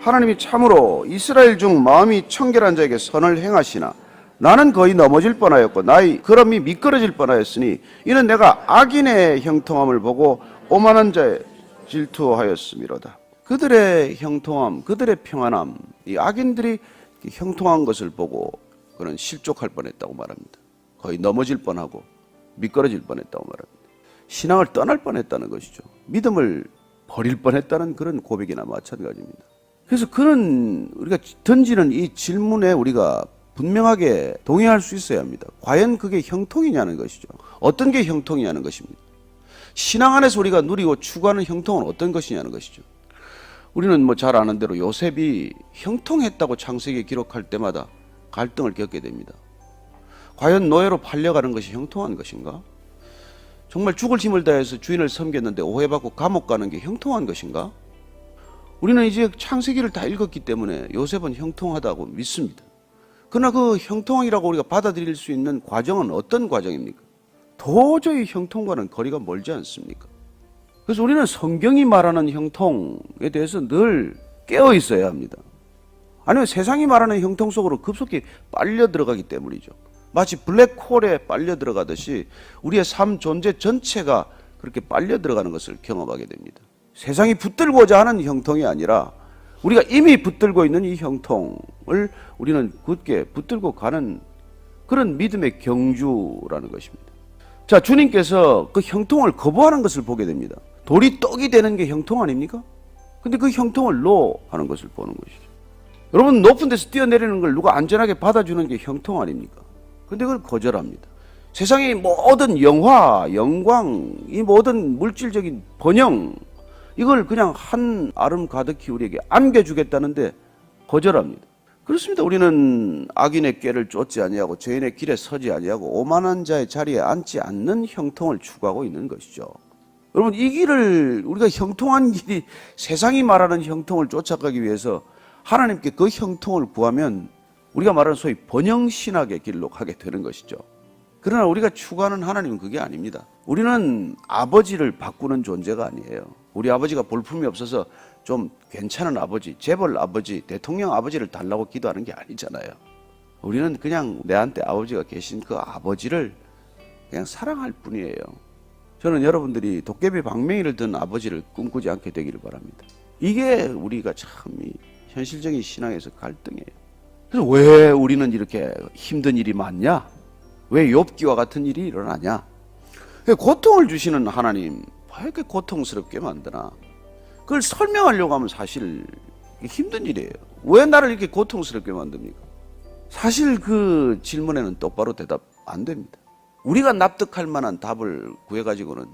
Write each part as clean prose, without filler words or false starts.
하나님이 참으로 이스라엘 중 마음이 청결한 자에게 선을 행하시나 나는 거의 넘어질 뻔하였고 나의 걸음이 미끄러질 뻔하였으니 이는 내가 악인의 형통함을 보고 오만한 자의 질투하였음이로다. 그들의 형통함, 그들의 평안함, 이 악인들이 형통한 것을 보고 그는 실족할 뻔했다고 말합니다. 거의 넘어질 뻔하고 미끄러질 뻔했다고 말합니다. 신앙을 떠날 뻔했다는 것이죠. 믿음을 버릴 뻔했다는 그런 고백이나 마찬가지입니다. 그래서 그는 우리가 던지는 이 질문에 우리가 분명하게 동의할 수 있어야 합니다. 과연 그게 형통이냐는 것이죠. 어떤 게 형통이냐는 것입니다. 신앙 안에서 우리가 누리고 추구하는 형통은 어떤 것이냐는 것이죠. 우리는 뭐 잘 아는 대로 요셉이 형통했다고 창세기에 기록할 때마다 갈등을 겪게 됩니다. 과연 노예로 팔려가는 것이 형통한 것인가? 정말 죽을 힘을 다해서 주인을 섬겼는데 오해받고 감옥 가는 게 형통한 것인가? 우리는 이제 창세기를 다 읽었기 때문에 요셉은 형통하다고 믿습니다. 그러나 그 형통이라고 우리가 받아들일 수 있는 과정은 어떤 과정입니까? 도저히 형통과는 거리가 멀지 않습니까? 그래서 우리는 성경이 말하는 형통에 대해서 늘 깨어 있어야 합니다. 아니면 세상이 말하는 형통 속으로 급속히 빨려 들어가기 때문이죠. 마치 블랙홀에 빨려 들어가듯이 우리의 삶 존재 전체가 그렇게 빨려 들어가는 것을 경험하게 됩니다. 세상이 붙들고자 하는 형통이 아니라 우리가 이미 붙들고 있는 이 형통을 우리는 굳게 붙들고 가는 그런 믿음의 경주라는 것입니다. 자, 주님께서 그 형통을 거부하는 것을 보게 됩니다. 돌이 떡이 되는 게 형통 아닙니까? 근데 그 형통을 하는 것을 보는 것이죠. 여러분, 높은 데서 뛰어내리는 걸 누가 안전하게 받아주는 게 형통 아닙니까? 근데 그걸 거절합니다. 세상의 모든 영화, 영광, 이 모든 물질적인 번영, 이걸 그냥 한 아름 가득히 우리에게 안겨주겠다는데 거절합니다. 그렇습니다. 우리는 악인의 꾀를 쫓지 아니하고 죄인의 길에 서지 아니하고 오만한 자의 자리에 앉지 않는 형통을 추구하고 있는 것이죠. 여러분, 이 길을, 우리가 형통한 길이 세상이 말하는 형통을 쫓아가기 위해서 하나님께 그 형통을 구하면 우리가 말하는 소위 번영신학의 길로 가게 되는 것이죠. 그러나 우리가 추구하는 하나님은 그게 아닙니다. 우리는 아버지를 바꾸는 존재가 아니에요. 우리 아버지가 볼품이 없어서 좀 괜찮은 아버지, 재벌 아버지, 대통령 아버지를 달라고 기도하는 게 아니잖아요. 우리는 그냥 내한테 아버지가 계신 그 아버지를 그냥 사랑할 뿐이에요. 저는 여러분들이 도깨비 방맹이를 든 아버지를 꿈꾸지 않게 되기를 바랍니다. 이게 우리가 참 현실적인 신앙에서 갈등이에요. 그래서 왜 우리는 이렇게 힘든 일이 많냐? 왜 욥기와 같은 일이 일어나냐? 고통을 주시는 하나님, 왜 이렇게 고통스럽게 만드나? 그걸 설명하려고 하면 사실 힘든 일이에요. 왜 나를 이렇게 고통스럽게 만듭니까? 사실 그 질문에는 똑바로 대답 안 됩니다. 우리가 납득할 만한 답을 구해가지고는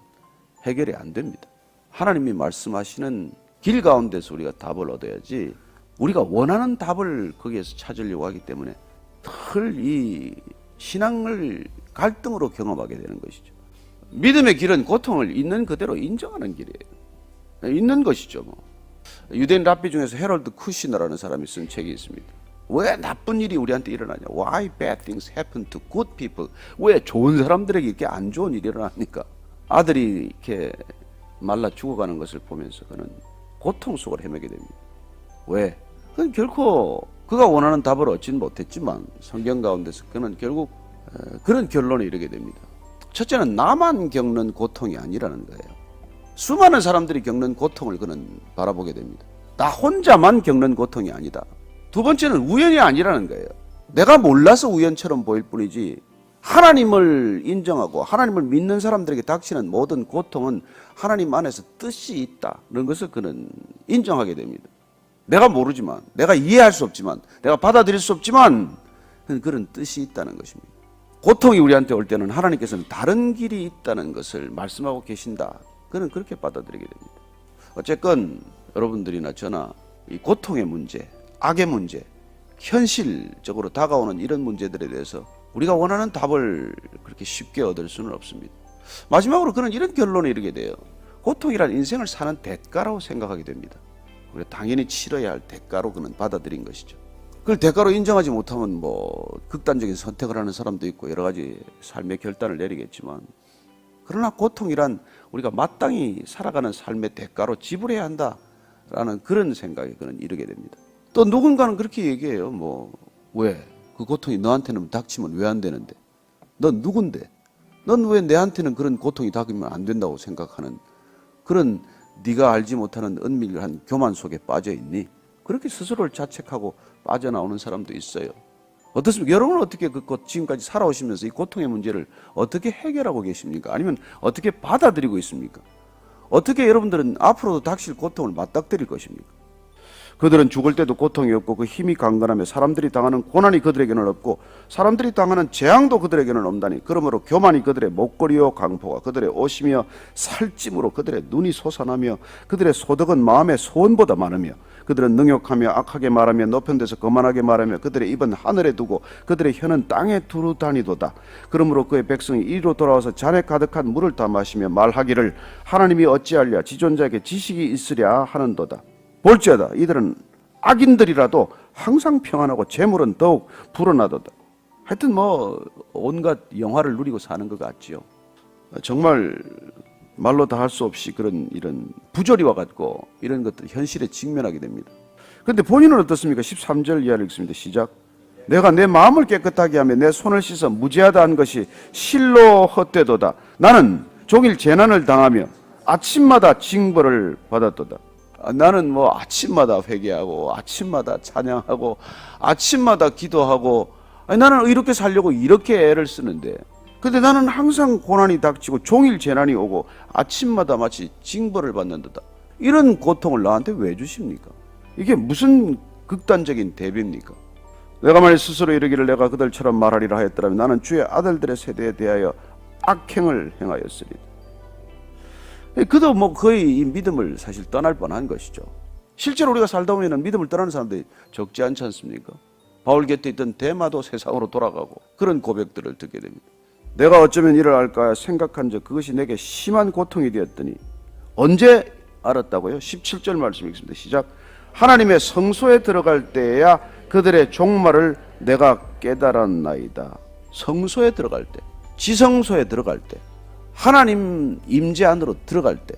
해결이 안 됩니다. 하나님이 말씀하시는 길 가운데서 우리가 답을 얻어야지, 우리가 원하는 답을 거기에서 찾으려고 하기 때문에 늘 이 신앙을 갈등으로 경험하게 되는 것이죠. 믿음의 길은 고통을 있는 그대로 인정하는 길이에요. 있는 것이죠. 뭐. 유대인 랍비 중에서 헤럴드 쿠시너라는 사람이 쓴 책이 있습니다. 왜 나쁜 일이 우리한테 일어나냐? Why bad things happen to good people? 왜 좋은 사람들에게 이렇게 안 좋은 일이 일어납니까? 아들이 이렇게 말라 죽어가는 것을 보면서 그는 고통 속을 헤매게 됩니다. 왜? 그건 결코 그가 원하는 답을 얻지는 못했지만 성경 가운데서 그는 결국 그런 결론에 이르게 됩니다. 첫째는 나만 겪는 고통이 아니라는 거예요. 수많은 사람들이 겪는 고통을 그는 바라보게 됩니다. 나 혼자만 겪는 고통이 아니다. 두 번째는 우연이 아니라는 거예요. 내가 몰라서 우연처럼 보일 뿐이지 하나님을 인정하고 하나님을 믿는 사람들에게 닥치는 모든 고통은 하나님 안에서 뜻이 있다는 것을 그는 인정하게 됩니다. 내가 모르지만, 내가 이해할 수 없지만, 내가 받아들일 수 없지만 그런 뜻이 있다는 것입니다. 고통이 우리한테 올 때는 하나님께서는 다른 길이 있다는 것을 말씀하고 계신다. 그는 그렇게 받아들이게 됩니다. 어쨌건 여러분들이나 저나 이 고통의 문제, 악의 문제, 현실적으로 다가오는 이런 문제들에 대해서 우리가 원하는 답을 그렇게 쉽게 얻을 수는 없습니다. 마지막으로 그는 이런 결론에 이르게 돼요. 고통이란 인생을 사는 대가라고 생각하게 됩니다. 우리가 당연히 치러야 할 대가로 그는 받아들인 것이죠. 그걸 대가로 인정하지 못하면 뭐 극단적인 선택을 하는 사람도 있고 여러 가지 삶의 결단을 내리겠지만, 그러나 고통이란 우리가 마땅히 살아가는 삶의 대가로 지불해야 한다. 라는 그런 생각에 그는 이르게 됩니다. 또 누군가는 그렇게 얘기해요. 왜? 그 고통이 너한테는 닥치면 왜 안 되는데? 넌 누군데? 넌 왜 내한테는 그런 고통이 닥치면 안 된다고 생각하는 그런 네가 알지 못하는 은밀한 교만 속에 빠져 있니? 그렇게 스스로를 자책하고 빠져나오는 사람도 있어요. 어떻습니까? 여러분은 어떻게 지금까지 살아오시면서 이 고통의 문제를 어떻게 해결하고 계십니까? 아니면 어떻게 받아들이고 있습니까? 어떻게 여러분들은 앞으로도 닥칠 고통을 맞닥뜨릴 것입니까? 그들은 죽을 때도 고통이 없고 그 힘이 강건하며 사람들이 당하는 고난이 그들에게는 없고 사람들이 당하는 재앙도 그들에게는 없다니 그러므로 교만이 그들의 목걸이요 강포가 그들의 옷이며 살찜으로 그들의 눈이 솟아나며 그들의 소득은 마음의 소원보다 많으며 그들은 능욕하며 악하게 말하며 높은 데서 거만하게 말하며 그들의 입은 하늘에 두고 그들의 혀는 땅에 두루 다니도다. 그러므로 그의 백성이 이리로 돌아와서 잔에 가득한 물을 다 마시며 말하기를 하나님이 어찌하랴 지존자에게 지식이 있으랴 하는도다. 볼지어다 이들은 악인들이라도 항상 평안하고 재물은 더욱 불어나도다. 하여튼 온갖 영화를 누리고 사는 것 같지요. 정말 말로 다 할 수 없이 이런 부조리와 같고 이런 것들 현실에 직면하게 됩니다. 그런데 본인은 어떻습니까? 13절 이하를 읽습니다. 시작. 내가 내 마음을 깨끗하게 하며 내 손을 씻어 무죄하다 한 것이 실로 헛되도다. 나는 종일 재난을 당하며 아침마다 징벌을 받았도다. 나는 아침마다 회개하고 아침마다 찬양하고 아침마다 기도하고 나는 이렇게 살려고 이렇게 애를 쓰는데 근데 나는 항상 고난이 닥치고 종일 재난이 오고 아침마다 마치 징벌을 받는다. 이런 고통을 나한테 왜 주십니까? 이게 무슨 극단적인 대비입니까? 내가 만일 스스로 이르기를 내가 그들처럼 말하리라 하였더라면 나는 주의 아들들의 세대에 대하여 악행을 행하였으리다. 그도 거의 이 믿음을 사실 떠날 뻔한 것이죠. 실제로 우리가 살다 보면 믿음을 떠나는 사람들이 적지 않지 않습니까? 바울 곁에 있던 데마도 세상으로 돌아가고 그런 고백들을 듣게 됩니다. 내가 어쩌면 이를 알까 생각한 적 그것이 내게 심한 고통이 되었더니 언제 알았다고요? 17절 말씀 읽습니다. 시작. 하나님의 성소에 들어갈 때에야 그들의 종말을 내가 깨달았나이다. 성소에 들어갈 때, 지성소에 들어갈 때, 하나님 임재 안으로 들어갈 때,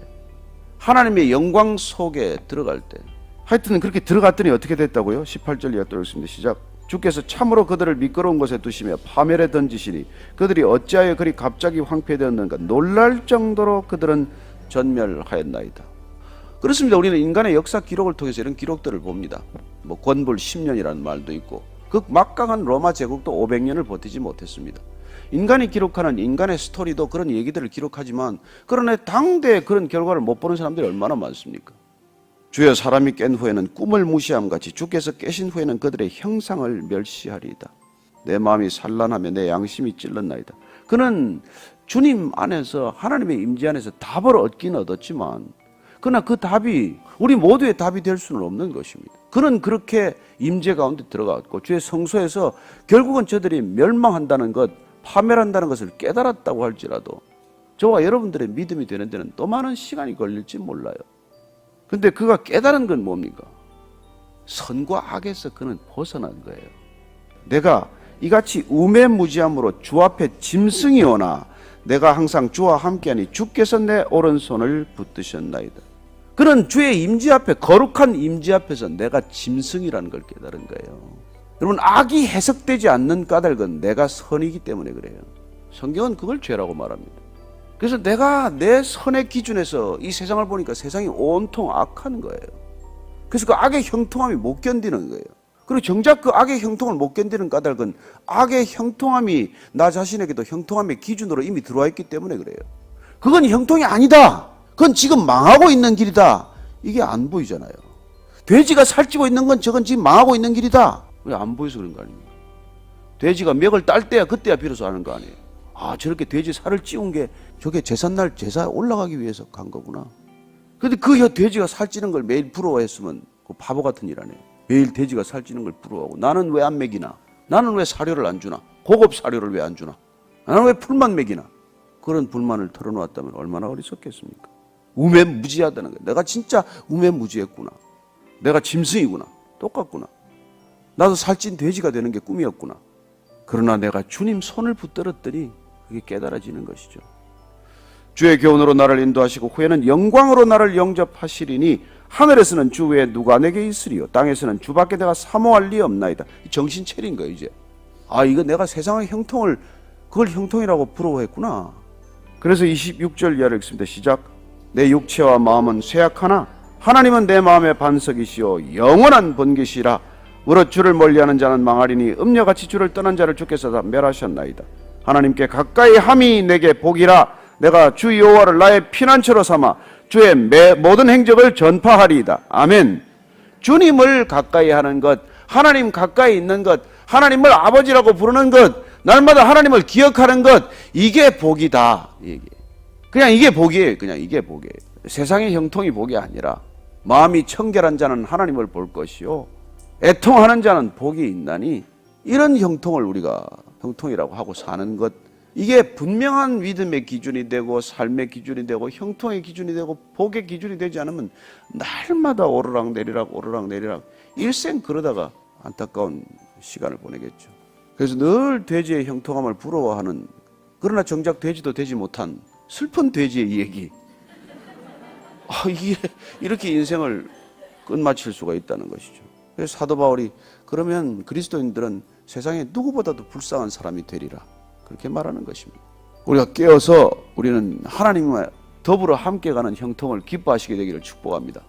하나님의 영광 속에 들어갈 때, 하여튼 그렇게 들어갔더니 어떻게 됐다고요? 18절 이하 또 읽습니다. 시작. 주께서 참으로 그들을 미끄러운 곳에 두시며 파멸에 던지시니 그들이 어찌하여 그리 갑자기 황폐되었는가 놀랄 정도로 그들은 전멸하였나이다. 그렇습니다. 우리는 인간의 역사 기록을 통해서 이런 기록들을 봅니다. 권불 10년이라는 말도 있고 그 막강한 로마 제국도 500년을 버티지 못했습니다. 인간이 기록하는 인간의 스토리도 그런 얘기들을 기록하지만 그러나 당대에 그런 결과를 못 보는 사람들이 얼마나 많습니까? 주여 사람이 깬 후에는 꿈을 무시함 같이 주께서 깨신 후에는 그들의 형상을 멸시하리이다. 내 마음이 산란하며 내 양심이 찔렀나이다. 그는 주님 안에서 하나님의 임재 안에서 답을 얻긴 얻었지만 그러나 그 답이 우리 모두의 답이 될 수는 없는 것입니다. 그는 그렇게 임재 가운데 들어갔고 주의 성소에서 결국은 저들이 멸망한다는 것, 파멸한다는 것을 깨달았다고 할지라도 저와 여러분들의 믿음이 되는 데는 또 많은 시간이 걸릴지 몰라요. 근데 그가 깨달은 건 뭡니까? 선과 악에서 그는 벗어난 거예요. 내가 이같이 우매무지함으로 주 앞에 짐승이 오나 내가 항상 주와 함께하니 주께서 내 오른손을 붙드셨나이다. 그는 주의 임재 앞에, 거룩한 임재 앞에서 내가 짐승이라는 걸 깨달은 거예요. 여러분, 악이 해석되지 않는 까닭은 내가 선이기 때문에 그래요. 성경은 그걸 죄라고 말합니다. 그래서 내가 내 선의 기준에서 이 세상을 보니까 세상이 온통 악한 거예요. 그래서 그 악의 형통함이 못 견디는 거예요. 그리고 정작 그 악의 형통을 못 견디는 까닭은 악의 형통함이 나 자신에게도 형통함의 기준으로 이미 들어와 있기 때문에 그래요. 그건 형통이 아니다. 그건 지금 망하고 있는 길이다. 이게 안 보이잖아요. 돼지가 살찌고 있는 건 저건 지금 망하고 있는 길이다. 왜 안 보여서 그런 거 아닙니까? 돼지가 멱을 딸 때야 그때야 비로소 하는 거 아니에요. 아, 저렇게 돼지 살을 찌운 게 저게 제삿날 제사 올라가기 위해서 간 거구나. 근데 그 돼지가 살찌는 걸 매일 부러워했으면 그 바보 같은 일 아니에요. 매일 돼지가 살찌는 걸 부러워하고 나는 왜 안 먹이나? 나는 왜 사료를 안 주나? 고급 사료를 왜 안 주나? 나는 왜 풀만 먹이나? 그런 불만을 털어놓았다면 얼마나 어리석겠습니까? 우매무지하다는 거예요. 내가 진짜 우매무지했구나. 내가 짐승이구나. 똑같구나. 나도 살찐 돼지가 되는 게 꿈이었구나. 그러나 내가 주님 손을 붙들었더니 그게 깨달아지는 것이죠. 주의 교훈으로 나를 인도하시고 후에는 영광으로 나를 영접하시리니 하늘에서는 주 외에 누가 내게 있으리요 땅에서는 주밖에 내가 사모할 리 없나이다. 정신 차린 거예요 이제. 이거 내가 세상의 형통을 그걸 형통이라고 부러워했구나. 그래서 26절 이하를 읽습니다. 시작. 내 육체와 마음은 쇠약하나 하나님은 내 마음의 반석이시요 영원한 번개시라. 무릇 주를 멀리하는 자는 망하리니 음녀같이 주를 떠난 자를 주께서 다 멸하셨나이다. 하나님께 가까이 함이 내게 복이라. 내가 주 여호와를 나의 피난처로 삼아 주의 모든 행적을 전파하리이다. 아멘. 주님을 가까이 하는 것, 하나님 가까이 있는 것, 하나님을 아버지라고 부르는 것, 날마다 하나님을 기억하는 것, 이게 복이다. 그냥 이게 복이에요. 그냥 이게 복이에요. 세상의 형통이 복이 아니라 마음이 청결한 자는 하나님을 볼 것이요 애통하는 자는 복이 있나니, 이런 형통을 우리가 형통이라고 하고 사는 것, 이게 분명한 믿음의 기준이 되고 삶의 기준이 되고 형통의 기준이 되고 복의 기준이 되지 않으면 날마다 오르락내리락 일생 그러다가 안타까운 시간을 보내겠죠. 그래서 늘 돼지의 형통함을 부러워하는, 그러나 정작 돼지도 되지 못한 슬픈 돼지의 이 얘기, 이게 이렇게 인생을 끝마칠 수가 있다는 것이죠. 그래서 사도 바울이 그러면 그리스도인들은 세상에 누구보다도 불쌍한 사람이 되리라, 그렇게 말하는 것입니다. 우리가 깨어서 우리는 하나님과 더불어 함께 가는 형통을 기뻐하시게 되기를 축복합니다.